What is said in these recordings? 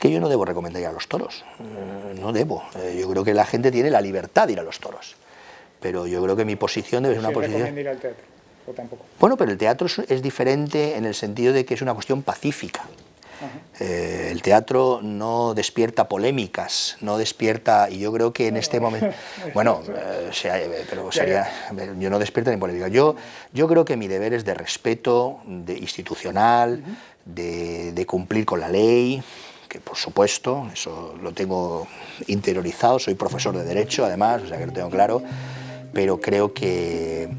que yo no debo recomendar ir a los toros, no debo. Yo creo que la gente tiene la libertad de ir a los toros, pero yo creo que mi posición debe ser una posición... ¿Recomienda ir al teatro o tampoco? Bueno, pero el teatro es diferente en el sentido de que es una cuestión pacífica. El teatro no despierta polémicas, no despierta, y yo creo que en este momento, bueno, pero sería, yo no despierto ni polémica. Yo creo que mi deber es de respeto, institucional, de cumplir con la ley, que por supuesto, eso lo tengo interiorizado, soy profesor de Derecho además, o sea que lo tengo claro, pero creo que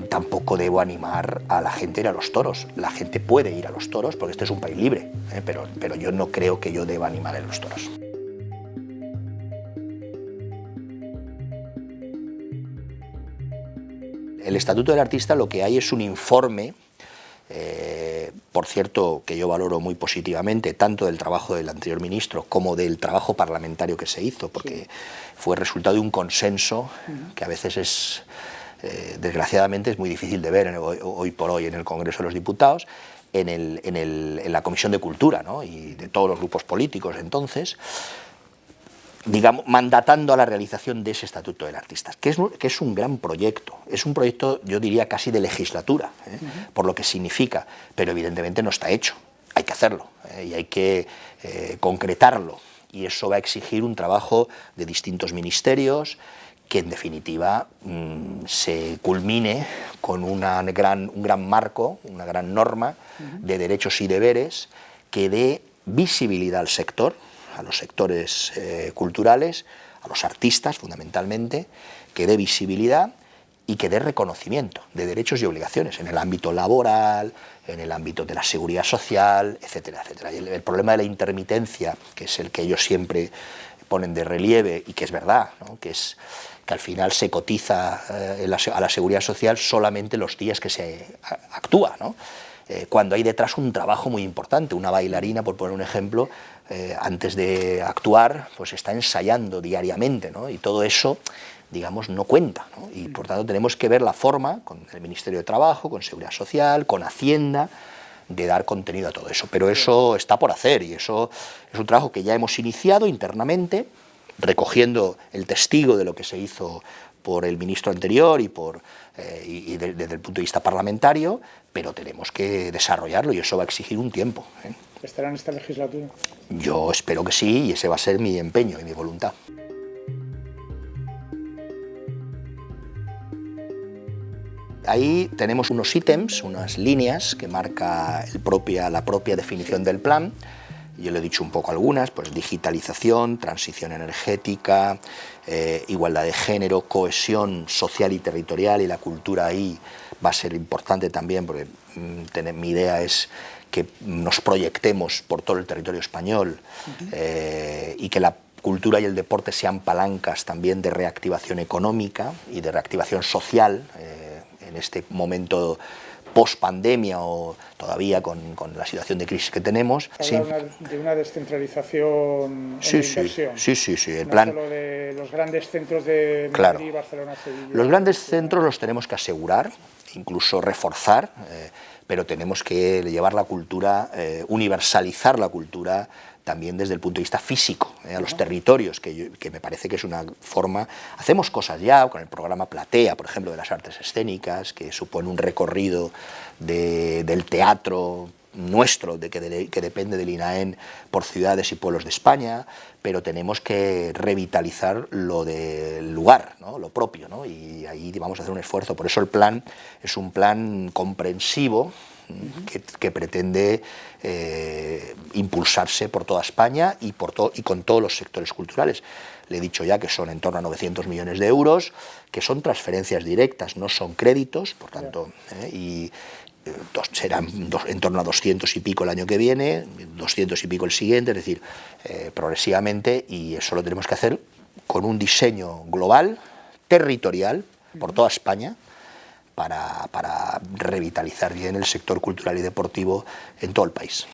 tampoco debo animar a la gente a ir a los toros. La gente puede ir a los toros porque este es un país libre, pero yo no creo que yo deba animar a los toros. El Estatuto del Artista lo que hay es un informe, por cierto, que yo valoro muy positivamente, tanto del trabajo del anterior ministro como del trabajo parlamentario que se hizo, porque fue resultado de un consenso que a veces es... desgraciadamente es muy difícil de ver hoy por hoy en el Congreso de los Diputados, en la Comisión de Cultura, ¿no? Y de todos los grupos políticos entonces, digamos, mandatando a la realización de ese Estatuto del Artista, que es un gran proyecto, es un proyecto, yo diría, casi de legislatura, por lo que significa, pero evidentemente no está hecho, hay que hacerlo, y hay que concretarlo, y eso va a exigir un trabajo de distintos ministerios, que en definitiva se culmine con un gran marco, una gran norma de derechos y deberes que dé visibilidad al sector, a los sectores culturales, a los artistas fundamentalmente, que dé visibilidad y que dé reconocimiento de derechos y obligaciones en el ámbito laboral, en el ámbito de la seguridad social, etcétera, etcétera. Y el problema de la intermitencia, que es el que ellos siempre ponen de relieve y que es verdad, ¿no? que al final se cotiza a la seguridad social solamente los días que se actúa, ¿no? Cuando hay detrás un trabajo muy importante. Una bailarina, por poner un ejemplo, antes de actuar, pues está ensayando diariamente, ¿no? Y todo eso, digamos, no cuenta, ¿no? Y por tanto tenemos que ver la forma, con el Ministerio de Trabajo, con Seguridad Social, con Hacienda, de dar contenido a todo eso. Pero eso está por hacer y eso es un trabajo que ya hemos iniciado internamente, recogiendo el testigo de lo que se hizo por el ministro anterior y desde el punto de vista parlamentario, pero tenemos que desarrollarlo y eso va a exigir un tiempo. ¿Estará en esta legislatura? Yo espero que sí, y ese va a ser mi empeño y mi voluntad. Ahí tenemos unos ítems, unas líneas que marca la propia definición del plan. Yo le he dicho un poco algunas, pues digitalización, transición energética, igualdad de género, cohesión social y territorial, y la cultura ahí va a ser importante también, porque mi idea es que nos proyectemos por todo el territorio español y que la cultura y el deporte sean palancas también de reactivación económica y de reactivación social en este momento post-pandemia o todavía con la situación de crisis que tenemos. Habla de una descentralización en la inversión. Sí. El no plan, solo de los grandes centros de Madrid, Barcelona, Sevilla. Los grandes centros los tenemos que asegurar, incluso reforzar, pero tenemos que llevar la cultura, universalizar la cultura también desde el punto de vista físico, a los territorios, que me parece que es una forma... Hacemos cosas ya con el programa Platea, por ejemplo, de las artes escénicas, que supone un recorrido del teatro nuestro, que depende del INAEN, por ciudades y pueblos de España, pero tenemos que revitalizar lo del lugar, ¿no? Lo propio, ¿no? Y ahí vamos a hacer un esfuerzo. Por eso el plan es un plan comprensivo, que pretende impulsarse por toda España y con todos los sectores culturales. Le he dicho ya que son en torno a 900 millones de euros, que son transferencias directas, no son créditos, por tanto, serán en torno a 200 y pico el año que viene, 200 y pico el siguiente, es decir, progresivamente, y eso lo tenemos que hacer con un diseño global, territorial, por toda España, para revitalizar bien el sector cultural y deportivo en todo el país.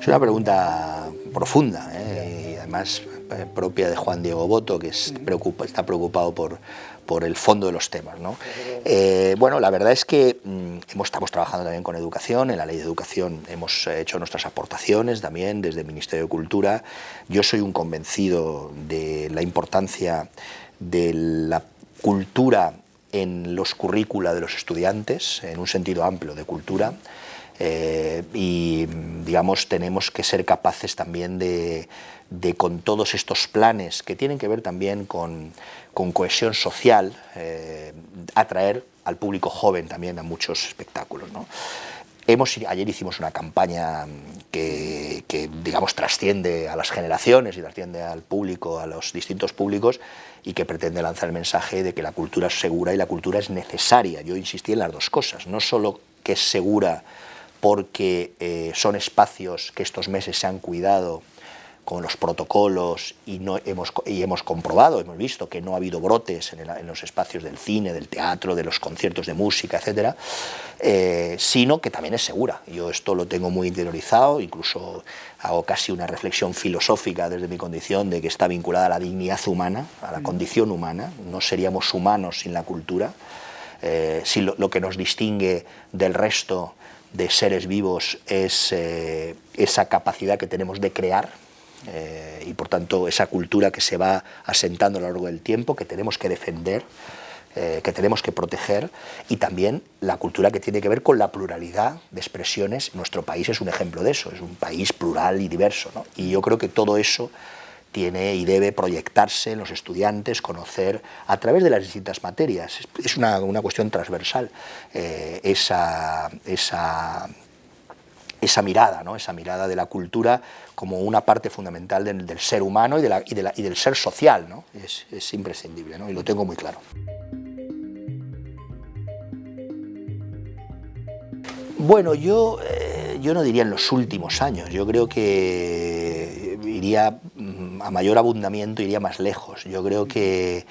Es una pregunta profunda, y además propia de Juan Diego Boto, que está preocupado por el fondo de los temas, ¿no? Bueno, la verdad es que estamos trabajando también con educación. En la ley de educación hemos hecho nuestras aportaciones también desde el Ministerio de Cultura. Yo soy un convencido de la importancia de la cultura en los currícula de los estudiantes, en un sentido amplio de cultura, y digamos tenemos que ser capaces también de con todos estos planes que tienen que ver también con cohesión social, atraer al público joven también a muchos espectáculos, ¿no? Ayer hicimos una campaña que digamos trasciende a las generaciones y trasciende al público, a los distintos públicos, y que pretende lanzar el mensaje de que la cultura es segura y la cultura es necesaria. Yo insistí en las dos cosas, no solo que es segura porque son espacios que estos meses se han cuidado con los protocolos y hemos comprobado, hemos visto que no ha habido brotes en los espacios del cine, del teatro, de los conciertos de música, etcétera, sino que también es segura. Yo esto lo tengo muy interiorizado, incluso hago casi una reflexión filosófica desde mi condición de que está vinculada a la dignidad humana, a la condición humana. No seríamos humanos sin la cultura. Si lo que nos distingue del resto de seres vivos es esa capacidad que tenemos de crear, y por tanto esa cultura que se va asentando a lo largo del tiempo, que tenemos que defender, que tenemos que proteger, y también la cultura que tiene que ver con la pluralidad de expresiones. Nuestro país es un ejemplo de eso, es un país plural y diverso, ¿no? Y yo creo que todo eso tiene y debe proyectarse en los estudiantes, conocer a través de las distintas materias. Es una cuestión transversal, esa mirada, ¿no? Esa mirada de la cultura como una parte fundamental del ser humano y del ser social, ¿no? Es imprescindible, ¿no? Y lo tengo muy claro. Bueno, yo no diría en los últimos años. Yo creo que iría a mayor abundamiento, iría más lejos. Yo creo que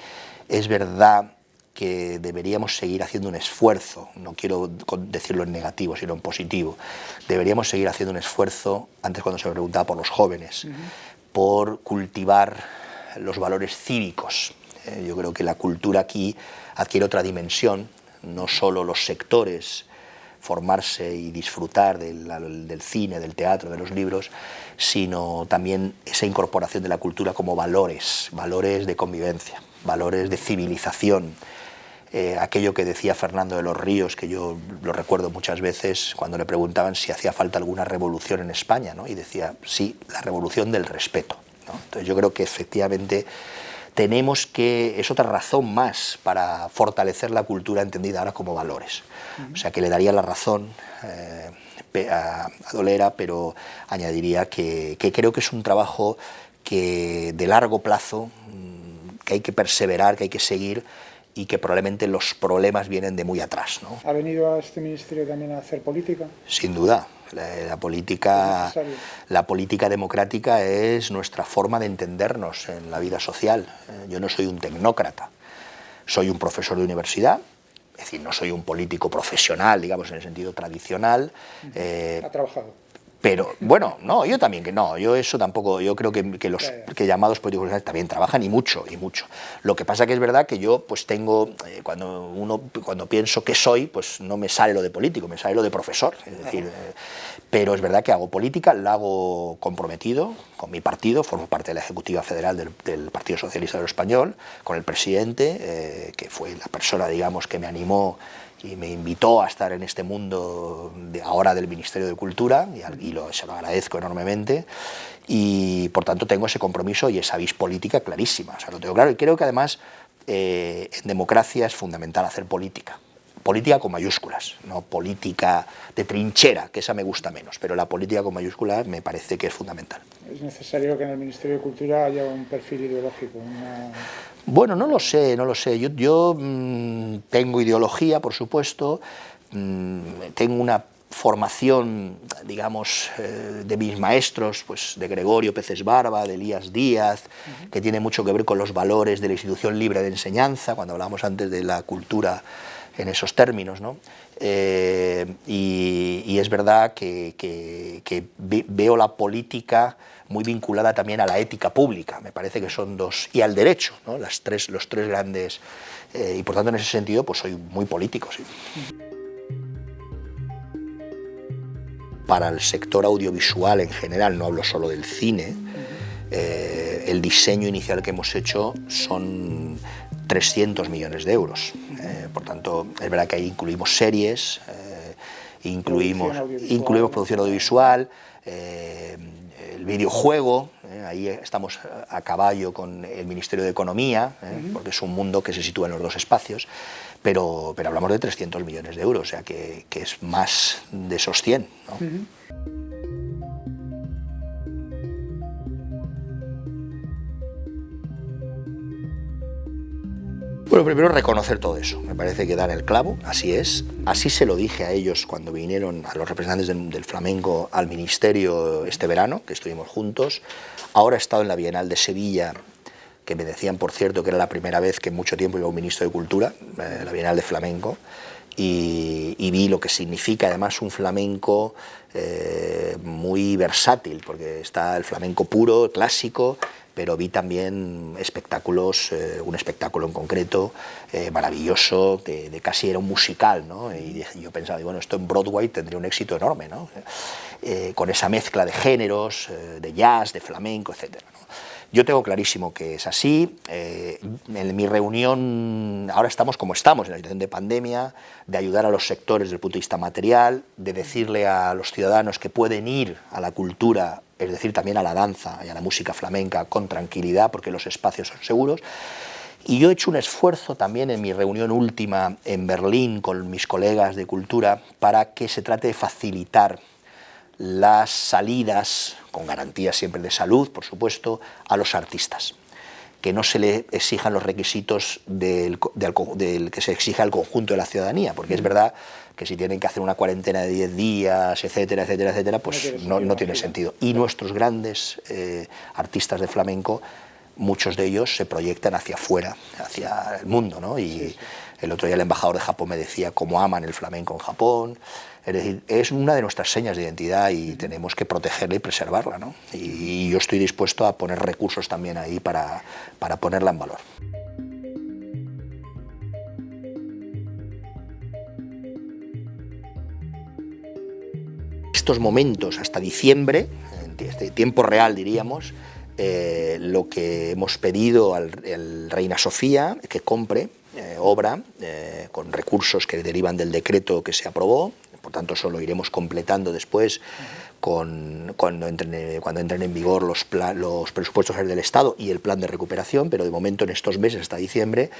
es verdad que deberíamos seguir haciendo un esfuerzo, no quiero decirlo en negativo, sino en positivo, deberíamos seguir haciendo un esfuerzo, antes cuando se me preguntaba por los jóvenes, por cultivar los valores cívicos. Yo creo que la cultura aquí adquiere otra dimensión, no solo los sectores, formarse y disfrutar del cine, del teatro, de los libros, sino también esa incorporación de la cultura como valores de convivencia, valores de civilización. Aquello que decía Fernando de los Ríos, que yo lo recuerdo muchas veces cuando le preguntaban si hacía falta alguna revolución en España, ¿no? Y decía, sí, la revolución del respeto, ¿no? Entonces yo creo que efectivamente tenemos que, es otra razón más para fortalecer la cultura entendida ahora como valores. O sea que le daría la razón a Dolera, pero añadiría que creo que es un trabajo que de largo plazo, que hay que perseverar, que hay que seguir, y que probablemente los problemas vienen de muy atrás, ¿no? ¿Ha venido a este ministerio también a hacer política? Sin duda. La política democrática es nuestra forma de entendernos en la vida social. Yo no soy un tecnócrata, soy un profesor de universidad, es decir, no soy un político profesional, digamos, en el sentido tradicional. ¿Ha trabajado? Pero, bueno, no, yo también que no, yo eso tampoco, yo creo que los llamados políticos también trabajan y mucho. Lo que pasa que es verdad que yo pues tengo, cuando pienso que soy, pues no me sale lo de político, me sale lo de profesor, es decir, pero es verdad que hago política, la hago comprometido con mi partido, formo parte de la Ejecutiva Federal del Partido Socialista Obrero Español, con el presidente, que fue la persona, digamos, que me animó y me invitó a estar en este mundo ahora del Ministerio de Cultura, y se lo agradezco enormemente, y por tanto tengo ese compromiso y esa vis política clarísima, o sea, lo tengo claro, y creo que además en democracia es fundamental hacer política con mayúsculas, no política de trinchera, que esa me gusta menos, pero la política con mayúsculas me parece que es fundamental. ¿Es necesario que en el Ministerio de Cultura haya un perfil ideológico? Bueno, no lo sé. Yo tengo ideología, por supuesto, tengo una formación, digamos, de mis maestros, pues de Gregorio Peces Barba, de Elías Díaz, que tiene mucho que ver con los valores de la institución libre de enseñanza, cuando hablábamos antes de la cultura en esos términos, ¿no? Y y es verdad que veo la política muy vinculada también a la ética pública, me parece que son dos, y al derecho, ¿no? Los tres grandes, y por tanto en ese sentido pues soy muy político, sí. Para el sector audiovisual en general, no hablo solo del cine, el diseño inicial que hemos hecho son 300 millones de euros. Por tanto, es verdad que ahí incluimos series, incluimos producción audiovisual, el videojuego, ahí estamos a caballo con el Ministerio de Economía, porque es un mundo que se sitúa en los dos espacios, pero hablamos de 300 millones de euros, o sea que es más de esos 100, ¿no? Bueno, primero reconocer todo eso, me parece que dan el clavo, así es, así se lo dije a ellos cuando vinieron, a los representantes del flamenco al Ministerio este verano, que estuvimos juntos. Ahora he estado en la Bienal de Sevilla, que me decían, por cierto, que era la primera vez que en mucho tiempo iba un ministro de Cultura, la Bienal de Flamenco, y vi lo que significa además un flamenco muy versátil, porque está el flamenco puro, clásico, pero vi también espectáculos, un espectáculo en concreto maravilloso, de casi era un musical, ¿no? Y yo pensaba, bueno, esto en Broadway tendría un éxito enorme, ¿no? Con esa mezcla de géneros, de jazz, de flamenco, etc. Yo tengo clarísimo que es así. En mi reunión, ahora estamos como estamos, en la situación de pandemia, de ayudar a los sectores desde el punto de vista material, de decirle a los ciudadanos que pueden ir a la cultura, es decir, también a la danza y a la música flamenca con tranquilidad, porque los espacios son seguros. Y yo he hecho un esfuerzo también en mi reunión última en Berlín con mis colegas de cultura para que se trate de facilitar las salidas, con garantías siempre de salud, por supuesto, a los artistas, que no se le exijan los requisitos del que se exige al conjunto de la ciudadanía, porque es verdad que si tienen que hacer una cuarentena de 10 días, etcétera, etcétera, etcétera, pues no tiene sentido. Y nuestros grandes artistas de flamenco, muchos de ellos se proyectan hacia afuera, hacia el mundo, ¿no? Y el otro día el embajador de Japón me decía cómo aman el flamenco en Japón. Es decir, es una de nuestras señas de identidad y tenemos que protegerla y preservarla, ¿no? Y yo estoy dispuesto a poner recursos también ahí para ponerla en valor. Estos momentos, hasta diciembre, en este tiempo real diríamos, lo que hemos pedido al Reina Sofía, que compre obra con recursos que derivan del decreto que se aprobó. Por tanto, eso lo iremos completando después cuando entren en vigor los presupuestos del Estado y el plan de recuperación, pero de momento en estos meses hasta diciembre,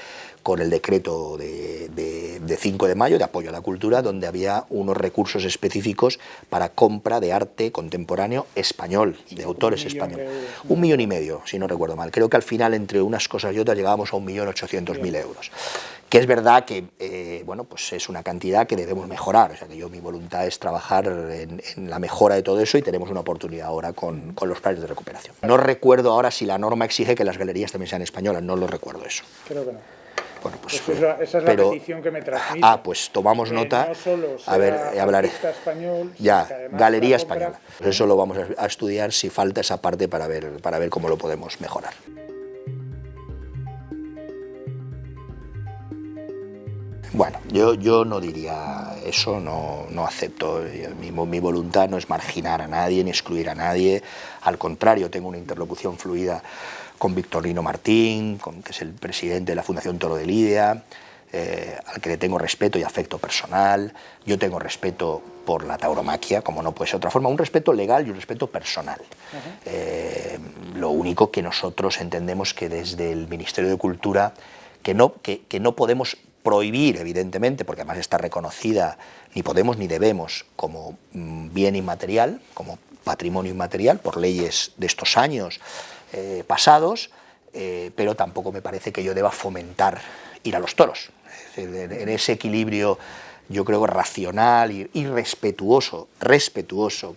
con el decreto de 5 de mayo de apoyo a la cultura, donde había unos recursos específicos para compra de arte contemporáneo español, de autores españoles. 1,5 millones, si no recuerdo mal. Creo que al final, entre unas cosas y otras, llegábamos a 1.800.000 euros. Que es verdad que bueno, pues es una cantidad que debemos mejorar, o sea que mi voluntad es trabajar en la mejora de todo eso y tenemos una oportunidad ahora con los planes de recuperación. No recuerdo ahora si la norma exige que las galerías también sean españolas, no lo recuerdo eso. Creo que no. Bueno, pues, esa es la petición que me transmite. Pues tomamos nota. No solo a ver, hablaré. Español, ya, galería española. Pues eso lo vamos a estudiar si falta esa parte para ver cómo lo podemos mejorar. Bueno, yo no diría eso, no acepto. Mi voluntad no es marginar a nadie ni excluir a nadie. Al contrario, tengo una interlocución fluida con Victorino Martín, que es el presidente de la Fundación Toro de Lidia, al que le tengo respeto y afecto personal. Yo tengo respeto por la tauromaquia, como no puede ser de otra forma, un respeto legal y un respeto personal. Lo único que nosotros entendemos que desde el Ministerio de Cultura, que no podemos prohibir, evidentemente, porque además está reconocida, ni podemos ni debemos, como bien inmaterial, como patrimonio inmaterial, por leyes de estos años pasados, pero tampoco me parece que yo deba fomentar ir a los toros. En ese equilibrio, yo creo, racional y respetuoso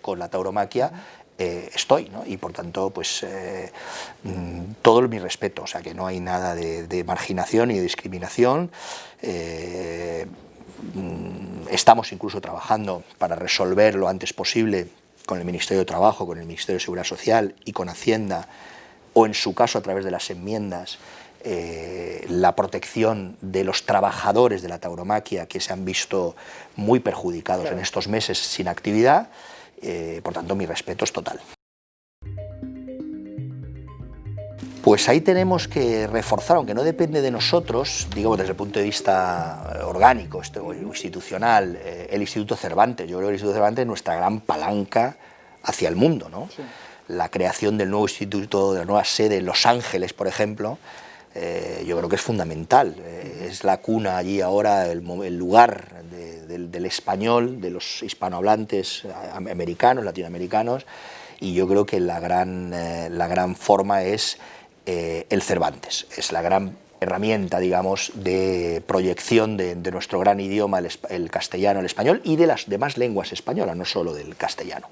con la tauromaquia, estoy, ¿no? Y por tanto, pues todo mi respeto, o sea que no hay nada de marginación ni de discriminación. Estamos incluso trabajando para resolver lo antes posible con el Ministerio de Trabajo, con el Ministerio de Seguridad Social y con Hacienda, o en su caso a través de las enmiendas, la protección de los trabajadores de la tauromaquia que se han visto muy perjudicados en estos meses sin actividad. Por tanto, mi respeto es total. Pues ahí tenemos que reforzar, aunque no depende de nosotros, digamos desde el punto de vista orgánico o institucional, el Instituto Cervantes. Yo creo que el Instituto Cervantes es nuestra gran palanca hacia el mundo, ¿no? Sí. La creación del nuevo instituto, de la nueva sede en Los Ángeles, por ejemplo, yo creo que es fundamental. Es la cuna allí ahora, el lugar del español, de los hispanohablantes americanos, latinoamericanos, y yo creo que la gran forma es el Cervantes. Es la gran herramienta, digamos, de proyección de nuestro gran idioma, el castellano, el español, y de las demás lenguas españolas, no solo del castellano.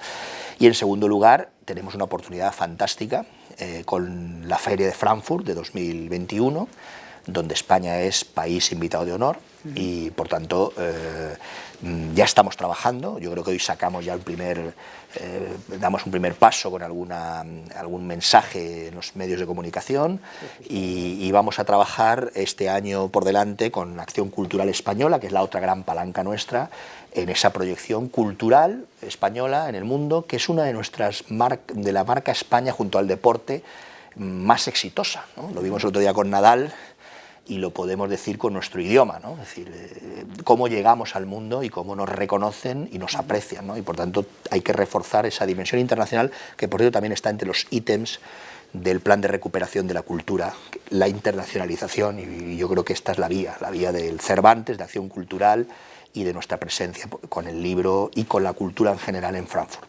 Y en segundo lugar, tenemos una oportunidad fantástica con la Feria de Frankfurt de 2021, donde España es país invitado de honor y, por tanto, ya estamos trabajando. Yo creo que hoy sacamos ya damos un primer paso con algún mensaje en los medios de comunicación y vamos a trabajar este año por delante con Acción Cultural Española, que es la otra gran palanca nuestra, en esa proyección cultural española en el mundo, que es una de de la marca España junto al deporte más exitosa, ¿no? Lo vimos el otro día con Nadal y lo podemos decir con nuestro idioma, ¿no? Es decir, cómo llegamos al mundo y cómo nos reconocen y nos aprecian, ¿no? Y por tanto hay que reforzar esa dimensión internacional, que por cierto también está entre los ítems del plan de recuperación de la cultura, la internacionalización, y yo creo que esta es la vía del Cervantes, de acción cultural y de nuestra presencia con el libro y con la cultura en general en Frankfurt.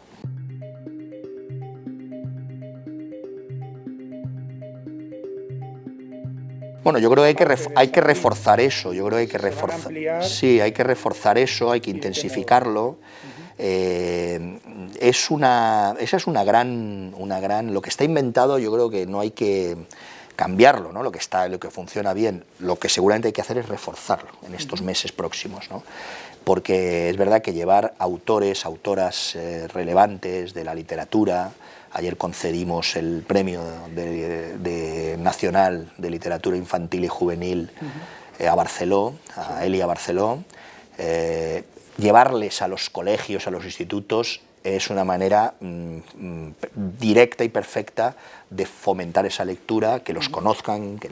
Bueno, yo creo que hay que reforzar eso, yo creo que hay que reforzar, sí, hay que reforzar eso, hay que intensificarlo. Esa es una gran, lo que está inventado, yo creo que no hay que cambiarlo, ¿no? Lo que funciona bien, lo que seguramente hay que hacer es reforzarlo en estos meses próximos, ¿no? Porque es verdad que llevar autores, autoras relevantes de la literatura. Ayer concedimos el premio nacional de literatura infantil y juvenil a Barceló, a Elia Barceló. Llevarles a los colegios, a los institutos, es una manera directa y perfecta de fomentar esa lectura, que los conozcan, que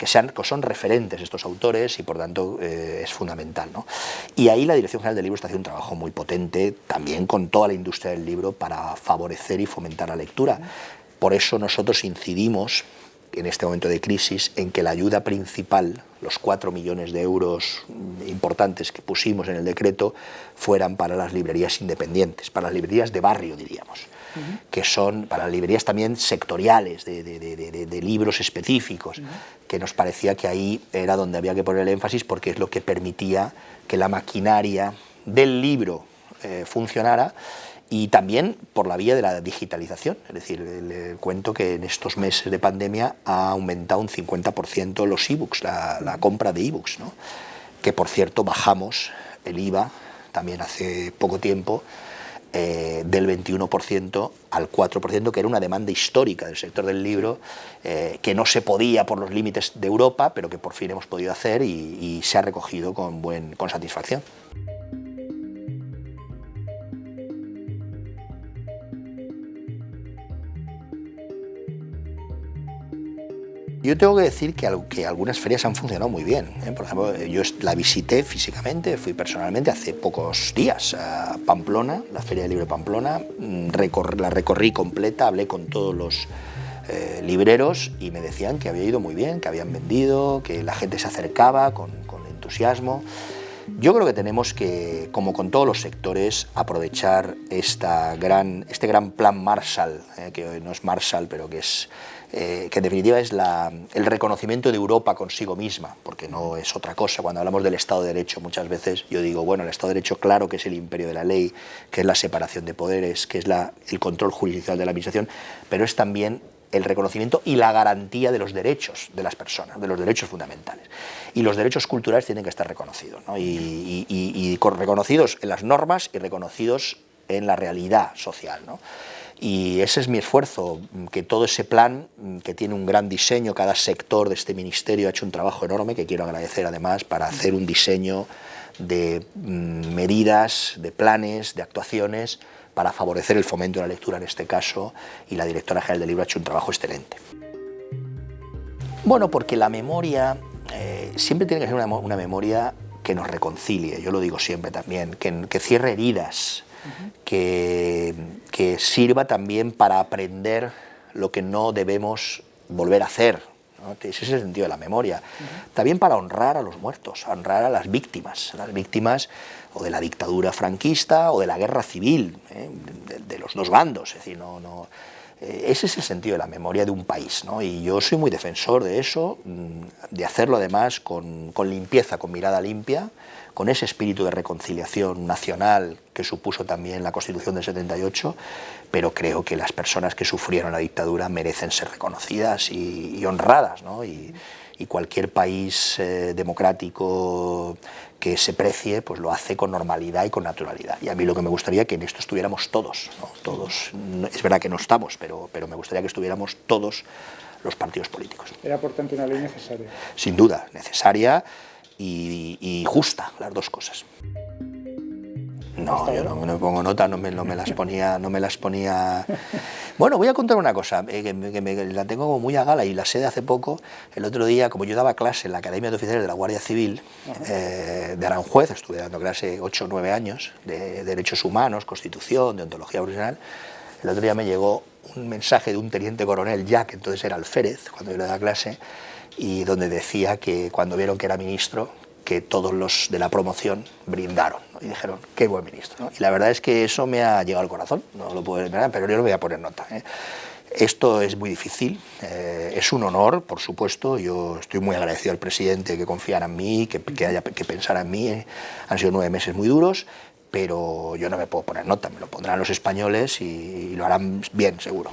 son referentes estos autores, y por tanto es fundamental, ¿no? Y ahí la Dirección General del Libro está haciendo un trabajo muy potente, también con toda la industria del libro, para favorecer y fomentar la lectura. Por eso nosotros incidimos en este momento de crisis en que la ayuda principal, los 4 millones de euros importantes que pusimos en el decreto, fueran para las librerías independientes, para las librerías de barrio, diríamos, que son para las librerías también sectoriales, de libros específicos, que nos parecía que ahí era donde había que poner el énfasis, porque es lo que permitía que la maquinaria del libro funcionara, y también por la vía de la digitalización. Es decir, le cuento que en estos meses de pandemia ha aumentado un 50% los ebooks, la compra de ebooks, ¿no? Que por cierto bajamos el IVA también hace poco tiempo, del 21% al 4%, que era una demanda histórica del sector del libro, que no se podía por los límites de Europa, pero que por fin hemos podido hacer y se ha recogido con satisfacción. Yo tengo que decir que algunas ferias han funcionado muy bien, ¿eh? Por ejemplo, yo la visité físicamente, fui personalmente hace pocos días a Pamplona, la Feria del Libro de Pamplona, la recorrí completa, hablé con todos los libreros y me decían que había ido muy bien, que habían vendido, que la gente se acercaba con entusiasmo. Yo creo que tenemos que, como con todos los sectores, aprovechar este gran plan Marshall, que no es Marshall, pero que en definitiva es el reconocimiento de Europa consigo misma, porque no es otra cosa. Cuando hablamos del Estado de Derecho, muchas veces yo digo, bueno, el Estado de Derecho, claro que es el imperio de la ley, que es la separación de poderes, que es el control jurisdiccional de la administración, pero es también el reconocimiento y la garantía de los derechos de las personas, de los derechos fundamentales. Y los derechos culturales tienen que estar reconocidos, ¿no? y reconocidos en las normas y reconocidos en la realidad social, ¿no? Y ese es mi esfuerzo, que todo ese plan, que tiene un gran diseño, cada sector de este ministerio ha hecho un trabajo enorme, que quiero agradecer además, para hacer un diseño de medidas, de planes, de actuaciones, para favorecer el fomento de la lectura en este caso, y la directora general del libro ha hecho un trabajo excelente. Bueno, porque la memoria siempre tiene que ser una memoria que nos reconcilie, yo lo digo siempre también, que cierre heridas, que sirva también para aprender lo que no debemos volver a hacer, ¿no? Ese es el sentido de la memoria. También para honrar a los muertos, honrar a las víctimas o de la dictadura franquista o de la guerra civil, de los dos bandos. Es decir, ese es el sentido de la memoria de un país, ¿no? Y yo soy muy defensor de eso, de hacerlo además con limpieza, con mirada limpia, con ese espíritu de reconciliación nacional que supuso también la Constitución del 78, pero creo que las personas que sufrieron la dictadura merecen ser reconocidas y honradas, ¿no? Y cualquier país democrático que se precie, pues lo hace con normalidad y con naturalidad. Y a mí lo que me gustaría es que en esto estuviéramos todos, ¿no? Todos, es verdad que no estamos, pero me gustaría que estuviéramos todos los partidos políticos. Era por tanto una ley necesaria. Sin duda, necesaria y justa, las dos cosas. No, yo no me pongo nota, no me las ponía. Bueno, voy a contar una cosa, que la tengo como muy a gala y la sé de hace poco. El otro día, como yo daba clase en la Academia de Oficiales de la Guardia Civil de Aranjuez, estuve dando clase 8 o 9 años de Derechos Humanos, Constitución, de Ontología Profesional. El otro día me llegó un mensaje de un teniente coronel, ya que entonces era alférez, cuando yo le daba clase, y donde decía que cuando vieron que era ministro, que todos los de la promoción brindaron, ¿no? Y dijeron, qué buen ministro, ¿no? Y la verdad es que eso me ha llegado al corazón, no lo puedo ver, pero yo lo voy a poner nota, ¿eh? Esto es muy difícil, es un honor, por supuesto. Yo estoy muy agradecido al presidente que confiara en mí, que pensara en mí. Han sido 9 meses muy duros, pero yo no me puedo poner nota, me lo pondrán los españoles y lo harán bien, seguro.